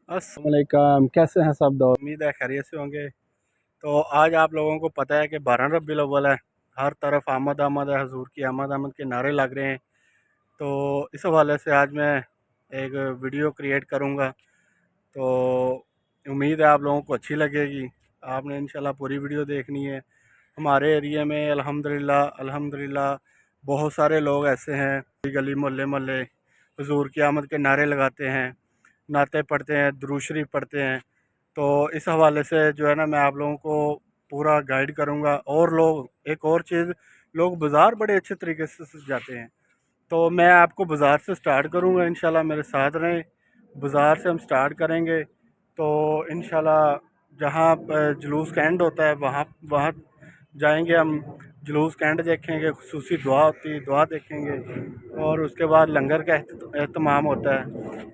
अस्सलाम वालेकुम, कैसे हैं सब दोस्त? उम्मीद है खैरियत से होंगे। तो आज आप लोगों को पता है कि 12 रबीउल अव्वल है। हर तरफ आमद आमद है, हजूर की आमद आमद के नारे लग रहे हैं। तो इस हवाले से आज मैं एक वीडियो क्रिएट करूँगा। तो उम्मीद है आप लोगों को अच्छी लगेगी। आपने इंशाल्लाह पूरी वीडियो देखनी है। हमारे एरिया में अल्हम्दुलिल्लाह अल्हम्दुलिल्लाह बहुत सारे लोग ऐसे हैं, गली मोहल्ले मोहल्ले हजूर की आमद के नारे लगाते हैं, नाते पढ़ते हैं, दुरूद शरीफ पढ़ते हैं। तो इस हवाले से जो है ना, मैं आप लोगों को पूरा गाइड करूँगा। और लोग, एक और चीज़, लोग बाज़ार बड़े अच्छे तरीके से जाते हैं। तो मैं आपको बाज़ार से स्टार्ट करूँगा, इंशाल्लाह मेरे साथ रहें। बाज़ार से हम स्टार्ट करेंगे तो इंशाल्लाह जहाँ जुलूस का एंड होता है वहाँ वहाँ जाएंगे हम। जुलूस का एंड देखेंगे, खुसूसी दुआ होती है, दुआ देखेंगे। और उसके बाद लंगर का एहतमाम होता है।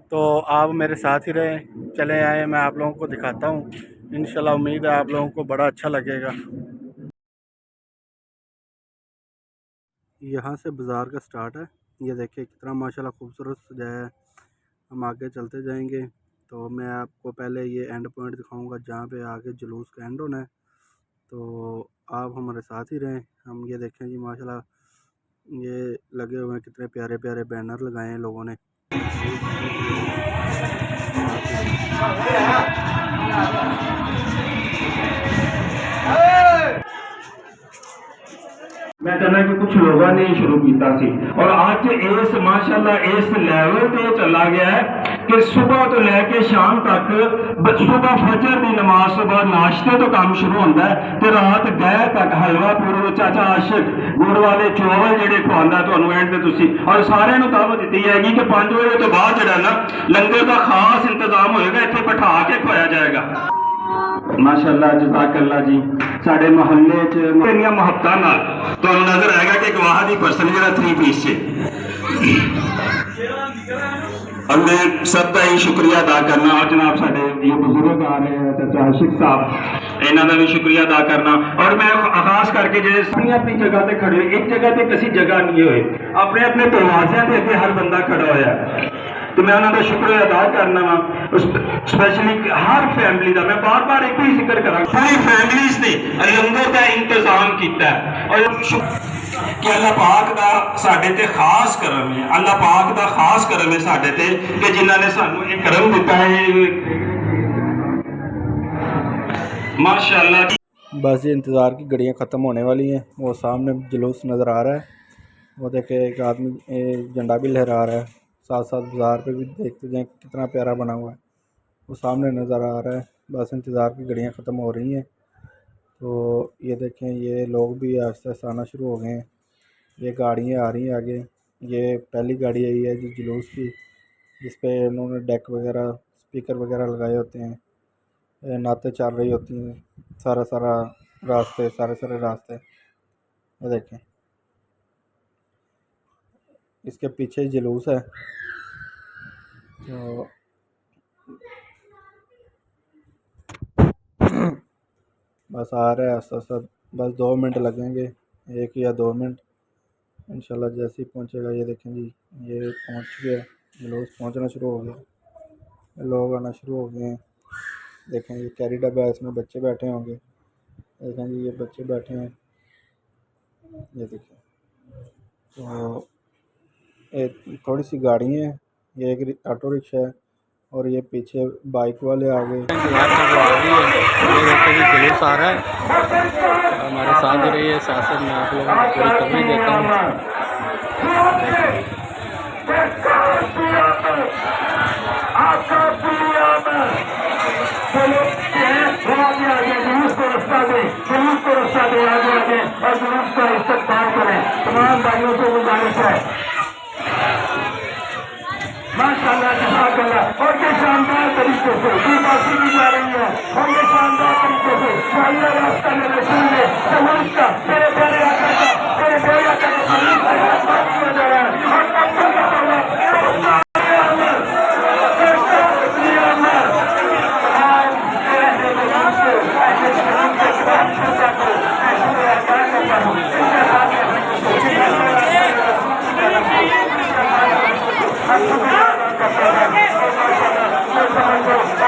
तो आप मेरे साथ ही रहें, चले आए, मैं आप लोगों को दिखाता हूँ। इंशाल्लाह उम्मीद है आप लोगों को बड़ा अच्छा लगेगा। यहाँ से बाज़ार का स्टार्ट है। ये देखिए कितना माशाल्लाह खूबसूरत सजाया है। हम आगे चलते जाएंगे तो मैं आपको पहले ये एंड पॉइंट दिखाऊंगा जहाँ पे आगे जुलूस का एंड होना है। तो आप हमारे साथ ही रहें। हम ये देखें जी, माशाल्लाह ये लगे हुए हैं, कितने प्यारे प्यारे बैनर लगाए हैं लोगों ने। मैं कहना कि कुछ लोगों ने शुरू किया सी और आज इस माशाल्लाह इस लेवल पे चला गया है कि सुबह तो लैके शाम तक, सुबह फजर की नमाज तो बाद नाश्ते तो काम शुरू होता है तो रात गए तक हलवा पूरा चाचा आशिक गुड़ वाले चौल जेडे खवांदा तुहानू एंड ते तुसी और सारे दावत दी जाएगी कि 5 बजे तो बाद जड़ा ना लंगर का खास इंतजाम होएगा, इत्थे बिठा के खुआया जाएगा। माशाअल्लाह जज़ाकल्लाह जी। साडे मोहल्ले च इन्नियां मुहब्बतां नाल तुहानू नजर आएगा कि गवाह दी पर्सन जेड़ा 3 पीस च। और मैं सबका ही शुक्रिया अदा करना। और जनाब साडे ये बुजुर्ग आ रहे हैं, चाचा आशिक साहब, इन्हां दा भी शुक्रिया अदा करना। और मैं खास करके जे अपनी अपनी जगह ते खड़े, एक जगह ते किसी जगह नहीं होए, अपने अपने दरवाज़ियां ते अगे हर बंदा खड़ा होया, तो मैं उन्होंने शुक्रिया अदा करना वा। स्पेशली हर फैमिली का मैं बार बार एक ही जिक्र करा, पूरी फैमिलीज ने लंगर का इंतजाम किया और कि अल्लाह पाक का साडे ते खास करम है, अल्लाह पाक का खास करम है साडे ते कि जिन्हां ने सानू ये करम दिता है माशाअल्लाह। बस ये इंतज़ार की घड़ियाँ ख़त्म होने वाली हैं। वो सामने जुलूस नज़र आ रहा है, वो देखे एक आदमी झंडा भी लहरा रहा है। साथ साथ बाज़ार पे भी देखते जाएं कितना प्यारा बना हुआ है, वो सामने नज़र आ रहा है। बस इंतज़ार की घड़ियाँ ख़त्म हो रही हैं। तो ये देखें, ये लोग भी आहिस्ता आहिस्ता आना शुरू हो गए हैं। ये गाड़ियाँ आ रही हैं आगे। ये पहली गाड़ी आई है जी जुलूस की, जिस पे उन्होंने डेक वगैरह, स्पीकर वगैरह लगाए होते हैं, नाते चल रही होती हैं, सारे सारे रास्ते। ये देखें, इसके पीछे जुलूस है। तो बस आ रहा है आस्ता आस्ता, बस 2 मिनट लगेंगे, 1 या 2 मिनट इंशाल्लाह। जैसे ही पहुंचेगा, ये देखें जी, ये पहुंच गया, जुलूस पहुंचना शुरू हो गया, लोग आना शुरू हो गए हैं। देखें ये कैरी डब्बा है, इसमें बच्चे बैठे होंगे। देखें जी, ये बच्चे बैठे हैं, ये देखें। तो एक थोड़ी सी गाड़ी है, ये एक ऑटो रिक्शा है और ये पीछे बाइक वाले आ गए। ये देखिए जी, जुलूस आ रहा है, हमारे साथ ही रहिए। साथ साथ मैं आप लोगों को पूरी कवरेज देता हूँ। तमाम भाइयों से गुजारिश है माशाअल्लाह जज़ाकल्लाह। और ये शानदार तरीके से ये बासी की जा रही है और ये शानदार तरीके से शानदार रास्ता मेरे सुनने समझ का मेरे प्यारे आका का मेरे प्यारे आका का सलीम का रास्ता किया जा रहा है। और